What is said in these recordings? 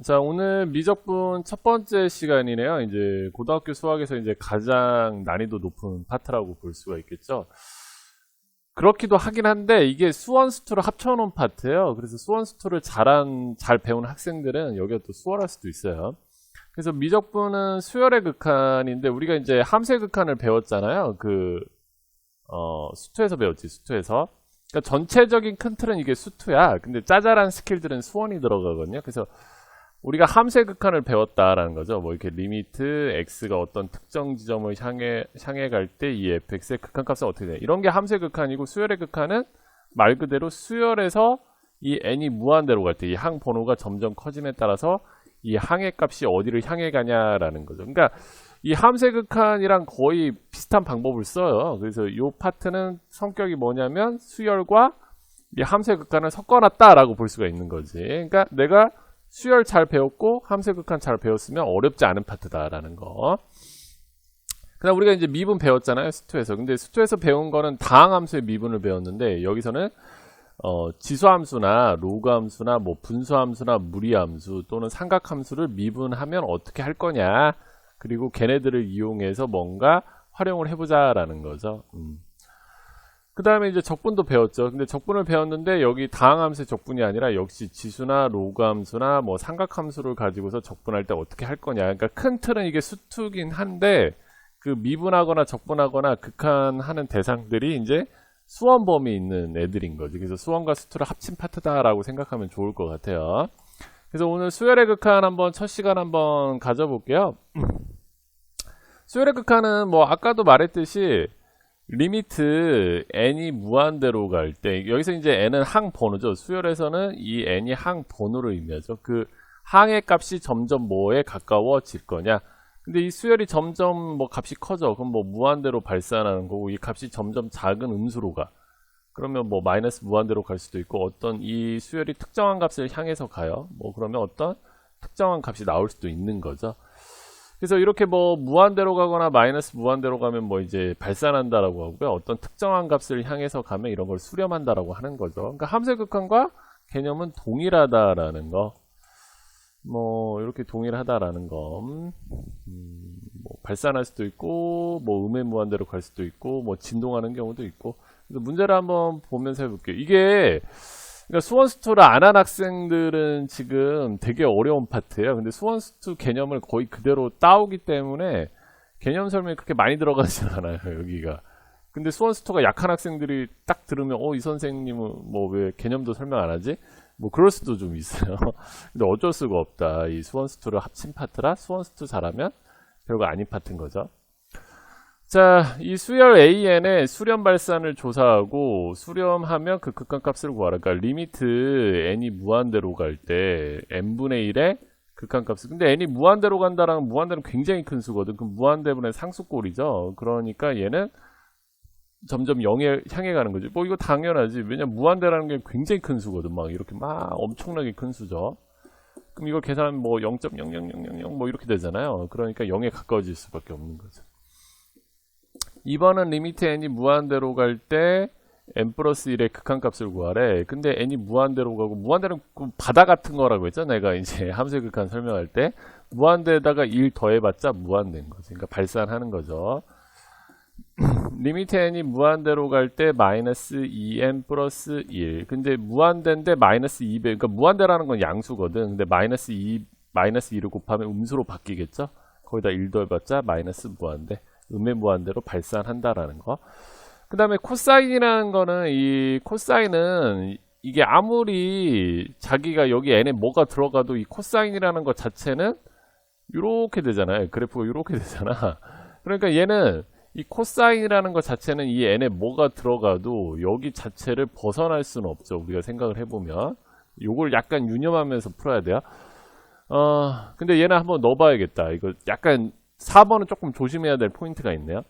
자, 오늘 미적분 첫 번째 시간이네요. 이제 고등학교 수학에서 이제 가장 난이도 높은 파트라고 볼 수가 있겠죠. 그렇기도 하긴 한데 이게 수원 수투를 합쳐놓은 파트예요. 그래서 수원 수투를 잘 배운 학생들은 여기가 또 수월할 수도 있어요. 그래서 미적분은 수열의 극한인데 우리가 이제 함수의 극한을 배웠잖아요. 수투에서 배웠지, 수투에서. 그러니까 전체적인 큰 틀은 이게 수투야. 근데 짜잘한 스킬들은 수원이 들어가거든요. 그래서 우리가 함수의 극한을 배웠다라는 거죠. 뭐 이렇게 리미트 x가 어떤 특정 지점을 향해 갈 때 이 fx의 극한값은 어떻게 돼? 이런 게 함수의 극한이고 수열의 극한은 말 그대로 수열에서 이 n이 무한대로 갈 때 이 항 번호가 점점 커짐에 따라서 이 항의 값이 어디를 향해 가냐라는 거죠. 그러니까 이 함수의 극한이랑 거의 비슷한 방법을 써요. 그래서 이 파트는 성격이 뭐냐면 수열과 이 함수의 극한을 섞어놨다라고 볼 수가 있는 거지. 그러니까 내가 수열 잘 배웠고 함수의 극한 잘 배웠으면 어렵지 않은 파트다라는 거. 그다음 우리가 이제 미분 배웠잖아요, 수투에서. 근데 수투에서 배운 거는 다항함수의 미분을 배웠는데 여기서는 지수함수나 로그함수나 뭐 분수함수나 무리함수 또는 삼각함수를 미분하면 어떻게 할 거냐, 그리고 걔네들을 이용해서 뭔가 활용을 해보자라는 거죠. 그 다음에 이제 적분도 배웠죠. 근데 적분을 배웠는데 여기 다항함수의 적분이 아니라 역시 지수나 로그함수나 뭐 삼각함수를 가지고서 적분할 때 어떻게 할 거냐. 그러니까 큰 틀은 이게 수투긴 한데 그 미분하거나 적분하거나 극한하는 대상들이 이제 수원 범위 있는 애들인 거지. 그래서 수원과 수투를 합친 파트다라고 생각하면 좋을 것 같아요. 그래서 오늘 수열의 극한 한번 첫 시간 한번 가져볼게요. 수열의 극한은 뭐 아까도 말했듯이 리미트 n이 무한대로 갈 때, 여기서 이제 n은 항 번호죠. 수열에서는 이 n이 항 번호를 의미하죠. 그 항의 값이 점점 뭐에 가까워질 거냐. 근데 이 수열이 점점 뭐 값이 커져. 그럼 뭐 무한대로 발산하는 거고, 이 값이 점점 작은 음수로 가. 그러면 뭐 마이너스 무한대로 갈 수도 있고, 어떤 이 수열이 특정한 값을 향해서 가요. 뭐 그러면 어떤 특정한 값이 나올 수도 있는 거죠. 그래서 이렇게 뭐 무한대로 가거나 마이너스 무한대로 가면 뭐 이제 발산한다라고 하고요. 어떤 특정한 값을 향해서 가면 이런 걸 수렴한다라고 하는 거죠. 그러니까 함수의 극한과 개념은 동일하다라는 거. 뭐 이렇게 동일하다라는 거. 뭐 발산할 수도 있고, 뭐 음의 무한대로 갈 수도 있고, 뭐 진동하는 경우도 있고. 그래서 문제를 한번 보면서 해볼게요. 이게 그러니까 수원수투를 안 한 학생들은 지금 되게 어려운 파트예요. 근데 수원수투 개념을 거의 그대로 따오기 때문에 개념 설명이 그렇게 많이 들어가지 않아요, 여기가. 근데 수원수투가 약한 학생들이 딱 들으면 이 선생님은 뭐 왜 개념도 설명 안 하지? 뭐 그럴 수도 좀 있어요. 근데 어쩔 수가 없다. 이 수원수투를 합친 파트라 수원수투 잘하면 별거 아닌 파트인 거죠. 자, 이 수열 AN의 수렴 발산을 조사하고 수렴하면 그 극한값을 구하라. 그러니까 리미트 n이 무한대로 갈 때 n분의 1의 극한값을. 근데 n이 무한대로 간다라는 무한대는 굉장히 큰 수거든. 그럼 무한대분의 상수꼴이죠. 그러니까 얘는 점점 0에 향해 가는 거지. 뭐 이거 당연하지. 왜냐면 무한대라는 게 굉장히 큰 수거든. 막 이렇게 막 엄청나게 큰 수죠. 그럼 이거 계산하면 뭐 0.00000 뭐 이렇게 되잖아요. 그러니까 0에 가까워질 수밖에 없는 거죠. 2번은 리미트 n이 무한대로 갈 때 n 플러스 1의 극한값을 구하래. 근데 n이 무한대로 가고, 무한대는 바다 같은 거라고 했죠. 내가 이제 함수의 극한 설명할 때 무한대에다가 1 더해봤자 무한대인 거지. 그러니까 발산하는 거죠. 리미트 n이 무한대로 갈 때 마이너스 2n 플러스 1. 근데 무한대인데 마이너스 2배. 그러니까 무한대라는 건 양수거든. 근데 마이너스 2를 곱하면 음수로 바뀌겠죠. 거기다 1 더해봤자 마이너스 무한대. 음의 무한대로 발산한다라는 거. 그 다음에 코사인이라는 거는, 이 코사인은 이게 아무리 자기가 여기 n에 뭐가 들어가도 이 코사인이라는 것 자체는 이렇게 되잖아요. 그래프가 이렇게 되잖아. 그러니까 얘는 이 코사인이라는 것 자체는 이 n에 뭐가 들어가도 여기 자체를 벗어날 수는 없죠. 우리가 생각을 해보면 요걸 약간 유념하면서 풀어야 돼요. 근데 얘는 한번 넣어봐야겠다. 이거 약간 4번은 조금 조심해야 될 포인트가 있네요.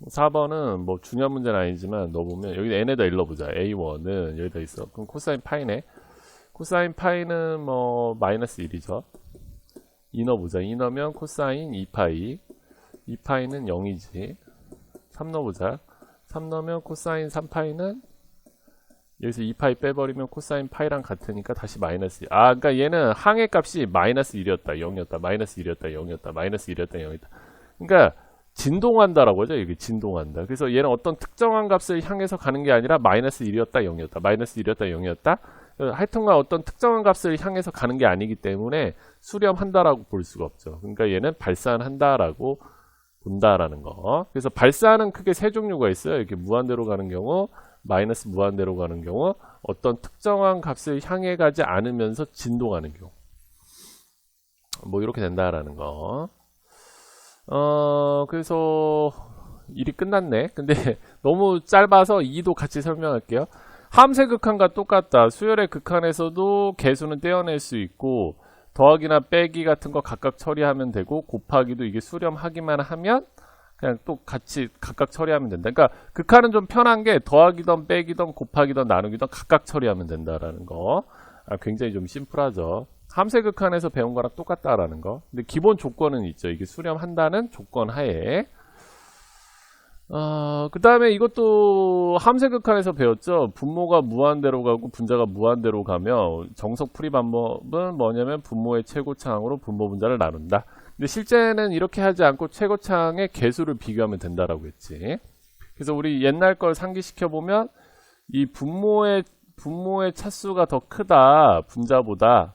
4번은 뭐 중요한 문제는 아니지만 넣어보면 여기 n에다 일러보자. a1은 여기다 있어. 그럼 코사인 파이네. 코사인 파이는 뭐 마이너스 1이죠. 2 넣어보자. 2 넣으면 코사인 2파이. 2파이는 0이지. 3 넣어보자. 3 넣으면 코사인 3파이는 여기서 2파이 빼버리면 코사인 파이랑 같으니까 다시 마이너스. 아, 그러니까 얘는 항의 값이 마이너스 1이었다, 0이었다, 마이너스 1이었다, 0이었다, 마이너스 1이었다, 0이었다. 그러니까 진동한다라고 하죠. 이게 진동한다. 그래서 얘는 어떤 특정한 값을 향해서 가는 게 아니라 마이너스 1이었다, 0이었다, 마이너스 1이었다, 0이었다. 하여튼간 어떤 특정한 값을 향해서 가는 게 아니기 때문에 수렴한다라고 볼 수가 없죠. 그러니까 얘는 발산한다라고 본다라는 거. 그래서 발산은 크게 세 종류가 있어요. 이렇게 무한대로 가는 경우, 마이너스 무한대로 가는 경우, 어떤 특정한 값을 향해 가지 않으면서 진동하는 경우. 뭐 이렇게 된다라는 거. 그래서 일이 끝났네. 근데 너무 짧아서 2도 같이 설명할게요. 함수 극한과 똑같다. 수열의 극한에서도 개수는 떼어낼 수 있고 더하기나 빼기 같은 거 각각 처리하면 되고 곱하기도 이게 수렴하기만 하면 그냥 또 같이 각각 처리하면 된다. 그러니까 극한은 좀 편한 게 더하기던 빼기던 곱하기던 나누기던 각각 처리하면 된다라는 거. 굉장히 좀 심플하죠. 함수 극한에서 배운 거랑 똑같다라는 거. 근데 기본 조건은 있죠. 이게 수렴한다는 조건 하에. 그 다음에 이것도 함수 극한에서 배웠죠. 분모가 무한대로 가고 분자가 무한대로 가면 정석 풀이 방법은 뭐냐면 분모의 최고차항으로 분모 분자를 나눈다. 근데 실제는 이렇게 하지 않고 최고차항의 개수를 비교하면 된다라고 했지. 그래서 우리 옛날 걸 상기시켜 보면 이 분모의 차수가 더 크다. 분자보다.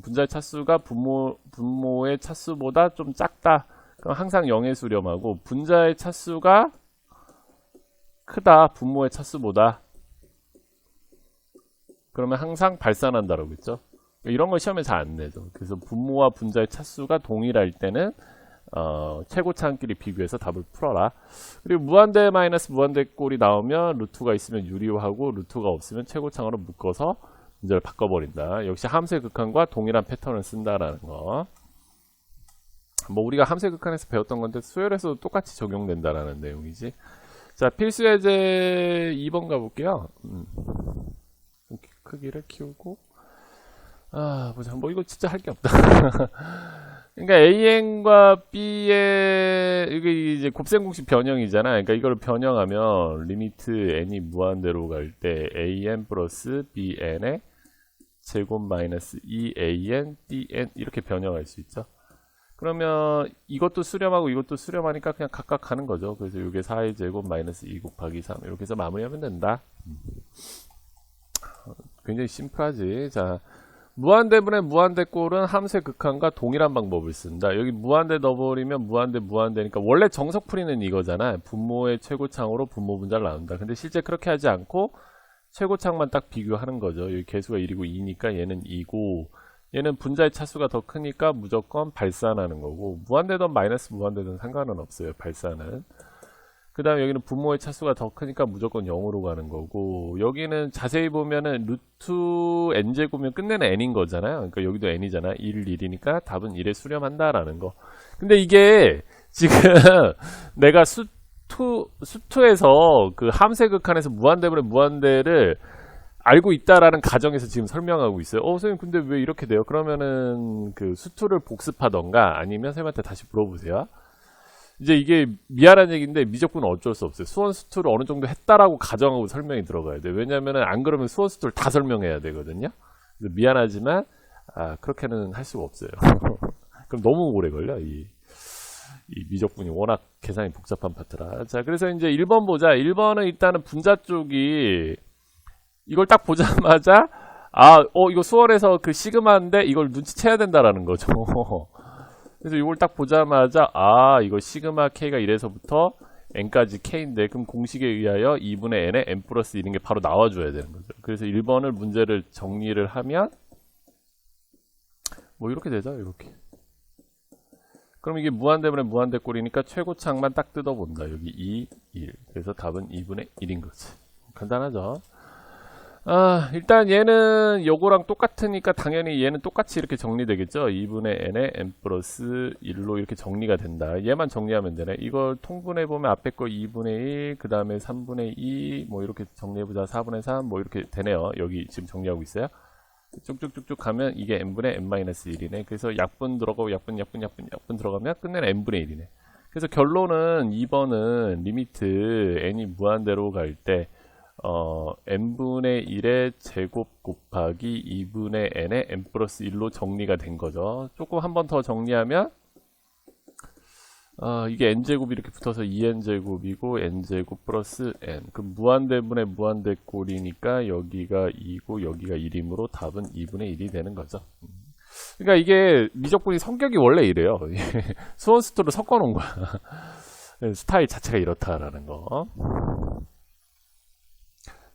분자의 차수가 분모의 차수보다 좀 작다. 그럼 항상 0에 수렴하고 분자의 차수가 크다. 분모의 차수보다. 그러면 항상 발산한다라고 했죠. 이런 거 시험에 잘 안 내죠. 그래서 분모와 분자의 차수가 동일할 때는 최고차항끼리 비교해서 답을 풀어라. 그리고 무한대 마이너스 무한대 꼴이 나오면 루트가 있으면 유리화하고 루트가 없으면 최고차항으로 묶어서 문제를 바꿔버린다. 역시 함수의 극한과 동일한 패턴을 쓴다라는 거. 뭐 우리가 함수의 극한에서 배웠던 건데 수열에서도 똑같이 적용된다라는 내용이지. 자, 필수 예제 2번 가볼게요. 크기를 키우고 보자. 뭐 이거 진짜 할 게 없다. 그러니까 AN과 B의 이게 이제 곱셈공식 변형이잖아. 그러니까 이걸 변형하면 리미트 n이 무한대로 갈 때 AN 플러스 BN의 제곱 마이너스 2AN DN 이렇게 변형할 수 있죠. 그러면 이것도 수렴하고 이것도 수렴하니까 그냥 각각 가는 거죠. 그래서 이게 4의 제곱 마이너스 2 곱하기 3 이렇게 해서 마무리하면 된다. 굉장히 심플하지. 자, 무한대분의 무한대꼴은 함수의 극한과 동일한 방법을 쓴다. 여기 무한대 넣어버리면 무한대니까 원래 정석풀이는 이거잖아. 분모의 최고차항으로 분모 분자를 나눈다. 근데 실제 그렇게 하지 않고 최고차항만 딱 비교하는 거죠. 여기 개수가 1이고 2니까 얘는 2고 얘는 분자의 차수가 더 크니까 무조건 발산하는 거고 무한대든 마이너스 무한대든 상관은 없어요. 발산은. 그 다음에 여기는 분모의 차수가 더 크니까 무조건 0으로 가는 거고 여기는 자세히 보면은 루트 n제곱이면 끝내는 n인 거잖아요. 그러니까 여기도 n이잖아. 1, 1이니까 답은 1에 수렴한다라는 거. 근데 이게 지금 내가 수투에서 그 함수의 극한에서 무한대분의 무한대를 알고 있다라는 가정에서 지금 설명하고 있어요. 선생님 근데 왜 이렇게 돼요? 그러면은 그 수투를 복습하던가 아니면 선생님한테 다시 물어보세요. 이제 이게 미안한 얘기인데 미적분은 어쩔 수 없어요. 수원 수투를 어느 정도 했다라고 가정하고 설명이 들어가야 돼요. 왜냐면은 안 그러면 수원 수투를 다 설명해야 되거든요. 그래서 미안하지만 그렇게는 할 수가 없어요. 그럼 너무 오래 걸려. 이 미적분이 워낙 계산이 복잡한 파트라. 자, 그래서 이제 1번 보자. 1번은 일단은 분자 쪽이 이걸 딱 보자마자 이거 수월에서 그 시그마인데 이걸 눈치채야 된다라는 거죠. 그래서 이걸 딱 보자마자 이거 시그마 K가 1에서부터 N까지 K인데 그럼 공식에 의하여 2분의 N에 N 플러스 1인 게 바로 나와줘야 되는 거죠. 그래서 1번을 문제를 정리를 하면 뭐 이렇게 되죠. 이렇게. 그럼 이게 무한대분의 무한대꼴이니까 최고차항만 딱 뜯어본다. 여기 2, 1. 그래서 답은 2분의 1인 거지. 간단하죠. 일단 얘는 요거랑 똑같으니까 당연히 얘는 똑같이 이렇게 정리되겠죠. 2분의 n에 n 플러스 1로 이렇게 정리가 된다. 얘만 정리하면 되네. 이걸 통분해보면 앞에 거 2분의 1, 그 다음에 3분의 2, 뭐 이렇게 정리해보자. 4분의 3, 뭐 이렇게 되네요. 여기 지금 정리하고 있어요. 쭉쭉쭉쭉 가면 이게 n분의 n-1이네. 그래서 약분 들어가고 약분 들어가면 끝내는 n분의 1이네. 그래서 결론은 2번은 리미트 n이 무한대로 갈 때 n분의 1의 제곱 곱하기 2분의 n의 n 플러스 1로 정리가 된 거죠. 조금 한 번 더 정리하면 이게 n제곱이 이렇게 붙어서 2n제곱이고 n제곱 플러스 n. 그럼 무한대분의 무한대꼴이니까 여기가 2고 여기가 1이므로 답은 2분의 1이 되는 거죠. 그러니까 이게 미적분이 성격이 원래 이래요. 수원수투를 섞어 놓은 거야. 스타일 자체가 이렇다라는 거.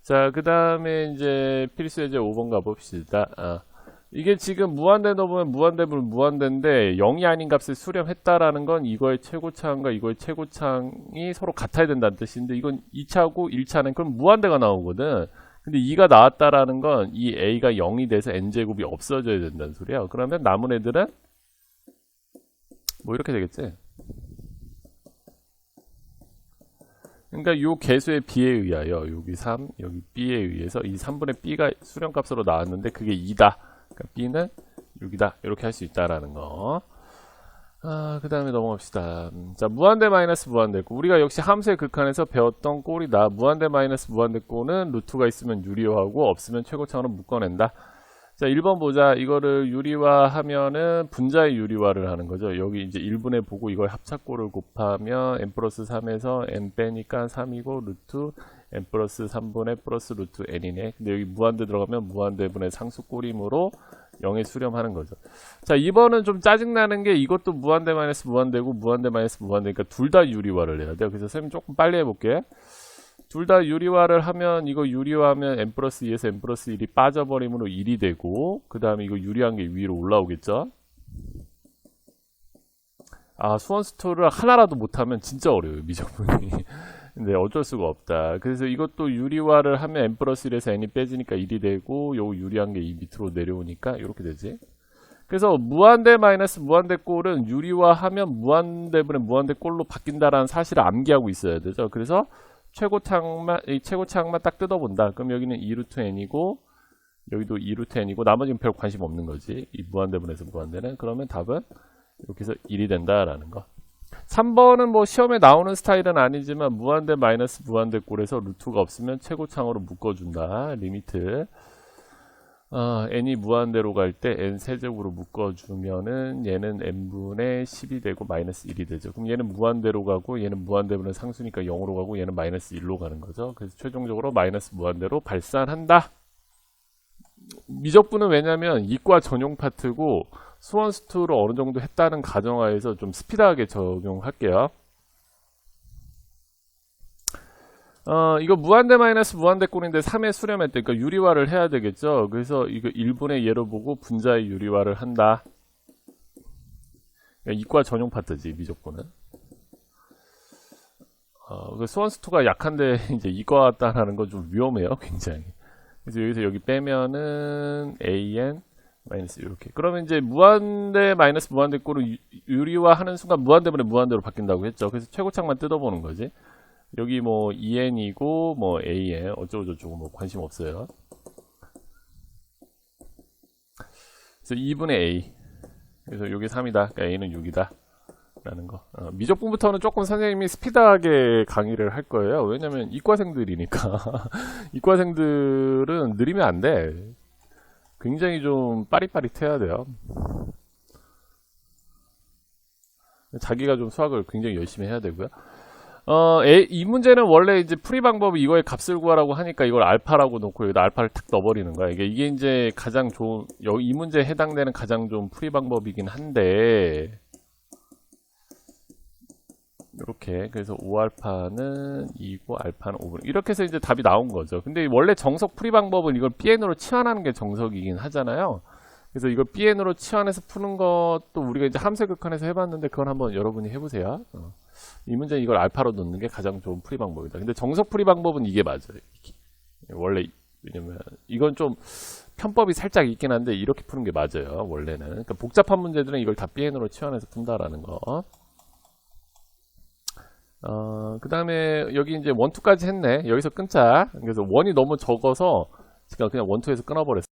자, 그 다음에 이제 필수 예제 5번 가봅시다. 이게 지금 무한대 넣으면 무한대분 무한대인데 0이 아닌 값을 수렴했다라는 건 이거의 최고차항과 이거의 최고차항이 서로 같아야 된다는 뜻인데 이건 2차고 1차는 그럼 무한대가 나오거든. 근데 2가 나왔다라는 건 이 a가 0이 돼서 n제곱이 없어져야 된다는 소리야. 그러면 남은 애들은 뭐 이렇게 되겠지. 그러니까 요 개수의 b에 의하여 여기 3, 여기 b에 의해서 이 3분의 b가 수렴값으로 나왔는데 그게 2다. 그러니까 b는 6이다. 이렇게 할 수 있다라는 거. 그 다음에 넘어갑시다. 자, 무한대 마이너스 무한대 꼴. 우리가 역시 함수의 극한에서 배웠던 꼴이다. 무한대 마이너스 무한대 꼴은 루트가 있으면 유리화하고 없으면 최고차항으로 묶어낸다. 자, 1번 보자. 이거를 유리화하면은 분자의 유리화를 하는 거죠. 여기 이제 1분의 보고 이걸 합차꼴을 곱하면 n 플러스 3에서 n 빼니까 3이고 루트 n 플러스 3분의 플러스 루트 n이네. 근데 여기 무한대 들어가면 무한대분의 상수꼴이므로 0에 수렴하는 거죠. 자, 2번은 좀 짜증나는 게 이것도 무한대 마이너스 무한대고 무한대 마이너스 무한대니까 둘 다 유리화를 해야 돼요. 그래서 선생님 조금 빨리 해볼게. 둘 다 유리화를 하면 이거 유리화하면 n 플러스 2에서 n 플러스 1이 빠져버리므로 1이 되고 그 다음에 이거 유리한 게 위로 올라오겠죠. 수원수토를 하나라도 못하면 진짜 어려워요, 미적분이. 근데 어쩔 수가 없다. 그래서 이것도 유리화를 하면 n 플러스 1에서 n이 빼지니까 1이 되고 요 유리한 게 이 밑으로 내려오니까 이렇게 되지. 그래서 무한대 마이너스 무한대 꼴은 유리화하면 무한대분의 무한대 꼴로 바뀐다라는 사실을 암기하고 있어야 되죠. 그래서 최고차항만 딱 뜯어본다. 그럼 여기는 2루트 n이고 여기도 2루트 n이고 나머지는 별 관심 없는 거지. 이 무한대분에서 무한대는. 그러면 답은 이렇게 해서 1이 된다라는 거. 3번은 뭐 시험에 나오는 스타일은 아니지만 무한대 마이너스 무한대 꼴에서 루트가 없으면 최고차항으로 묶어준다. 리미트. n이 무한대로 갈 때 n 세제곱으로 묶어주면은 얘는 n분의 10이 되고 마이너스 1이 되죠. 그럼 얘는 무한대로 가고 얘는 무한대분의 상수니까 0으로 가고 얘는 마이너스 1로 가는 거죠. 그래서 최종적으로 마이너스 무한대로 발산한다. 미적분은 왜냐면 이과 전용 파트고 수원수투를 어느 정도 했다는 가정하에서 좀 스피드하게 적용할게요. 이거 무한대 마이너스 무한대 꼴인데 3에 수렴했대. 그러니까 유리화를 해야 되겠죠. 그래서 이거 1분의 예로 보고 분자의 유리화를 한다. 그러니까 이과 전용 파트지, 미적분은. 수원수투가 약한데 이제 이과 같다라는 건 좀 위험해요, 굉장히. 그래서 여기서 여기 빼면은 an 마이너스 이렇게. 그러면 이제 무한대 마이너스 무한대 꼴을 유리화하는 순간 무한대분의 무한대로 바뀐다고 했죠. 그래서 최고차항만 뜯어보는 거지. 여기 뭐 2n이고 뭐 an 어쩌고저쩌고 뭐 관심 없어요. 그래서 2분의 a. 그래서 여기 3이다. 그러니까 a는 6이다. 라는 거. 미적분부터는 조금 선생님이 스피드하게 강의를 할 거예요. 왜냐면 이과생들이니까. 이과생들은 느리면 안 돼. 굉장히 좀 빠릿빠릿해야 돼요. 자기가 좀 수학을 굉장히 열심히 해야 되고요. 이 문제는 원래 이제 풀이 방법이 이거의 값을 구하라고 하니까 이걸 알파라고 놓고 여기다 알파를 탁 넣어버리는 거야. 이게 이제 가장 좋은, 이 문제에 해당되는 가장 좋은 풀이 방법이긴 한데, 이렇게. 그래서 5알파는 2고 알파는 5분. 이렇게 해서 이제 답이 나온 거죠. 근데 원래 정석 풀이 방법은 이걸 bn으로 치환하는 게 정석이긴 하잖아요. 그래서 이걸 bn으로 치환해서 푸는 것도 우리가 이제 함수의 극한에서 해봤는데 그건 한번 여러분이 해보세요. 이 문제는 이걸 알파로 넣는 게 가장 좋은 풀이 방법이다. 근데 정석 풀이 방법은 이게 맞아요. 원래, 왜냐면 이건 좀 편법이 살짝 있긴 한데 이렇게 푸는 게 맞아요. 원래는. 그러니까 복잡한 문제들은 이걸 다 bn으로 치환해서 푼다라는 거. 그 다음에 여기 이제 1, 2까지 했네. 여기서 끊자. 그래서 1이 너무 적어서 제가 그냥 1, 2에서 끊어버렸어요.